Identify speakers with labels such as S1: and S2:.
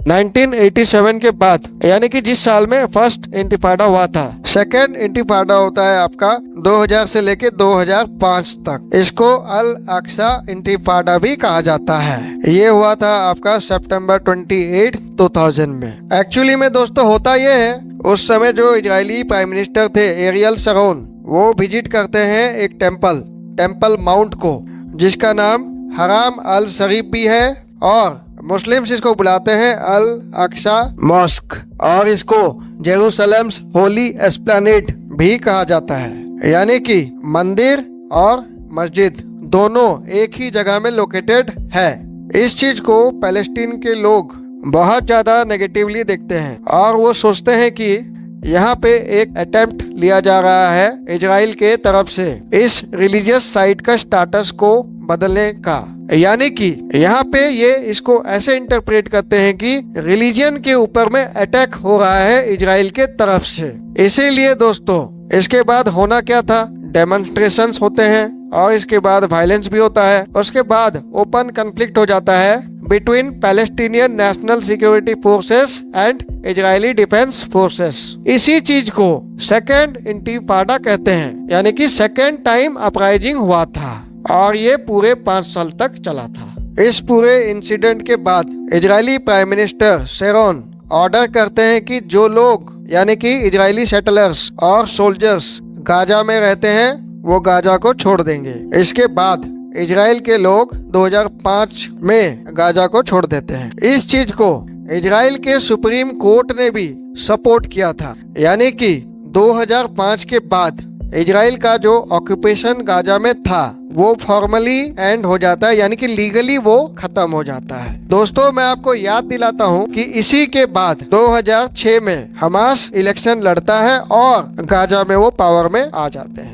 S1: 1987 के बाद, यानी कि जिस साल में फर्स्ट इंतिफाडा हुआ था। सेकेंड इंतिफाडा होता है आपका 2000 से लेके 2005 तक। इसको अल अक्सा इंतिफाडा भी कहा जाता है। ये हुआ था आपका सितंबर 28, 2000 में। एक्चुअली में दोस्तों होता ये है, उस समय जो इजरायली प्राइम मिनिस्टर थे एरियल शरोन, वो विजिट करते हैं एक टेम्पल माउंट को, जिसका नाम हराम अल शरीफ भी है, और मुस्लिम्स इसको बुलाते हैं अल अक्सा मॉस्क, और इसको जेरूसलम्स होली एस्प्लेनेड भी कहा जाता है। यानी कि मंदिर और मस्जिद दोनों एक ही जगह में लोकेटेड है। इस चीज को पैलेस्टीन के लोग बहुत ज्यादा नेगेटिवली देखते हैं, और वो सोचते हैं कि यहाँ पे एक अटेम्प्ट लिया जा रहा है इजराइल के तरफ से इस रिलीजियस साइट का स्टेटस को बदलने का। यानी कि यहाँ पे ये इसको ऐसे इंटरप्रेट करते हैं कि रिलीजन के ऊपर में अटैक हो रहा है इजराइल के तरफ से। इसीलिए दोस्तों इसके बाद होना क्या था, डेमोन्स्ट्रेशंस होते हैं, और इसके बाद वायलेंस भी होता है। उसके बाद ओपन कन्फ्लिक्ट हो जाता है between Palestinian national security forces and Israeli defence forces. इसी चीज को सेकेंड इंतिफाडा कहते हैं, यानी कि सेकेंड टाइम अपराइजिंग हुआ था, और ये पूरे 5 साल तक चला था। इस पूरे इंसिडेंट के बाद Israeli prime minister Charon order करते हैं कि जो लोग यानी कि इजरायली सेटलर्स और सोल्जर्स गाजा में रहते हैं वो गाजा को छोड़ देंगे। इसके बाद इजराइल के लोग 2005 में गाजा को छोड़ देते हैं। इस चीज को इजराइल के सुप्रीम कोर्ट ने भी सपोर्ट किया था, यानी कि 2005 के बाद इजराइल का जो ऑक्यूपेशन गाजा में था वो फॉर्मली एंड हो जाता है, यानी कि लीगली वो खत्म हो जाता है। दोस्तों मैं आपको याद दिलाता हूँ कि इसी के बाद 2006 में हमास इलेक्शन लड़ता है और गाजा में वो पावर में आ जाते हैं।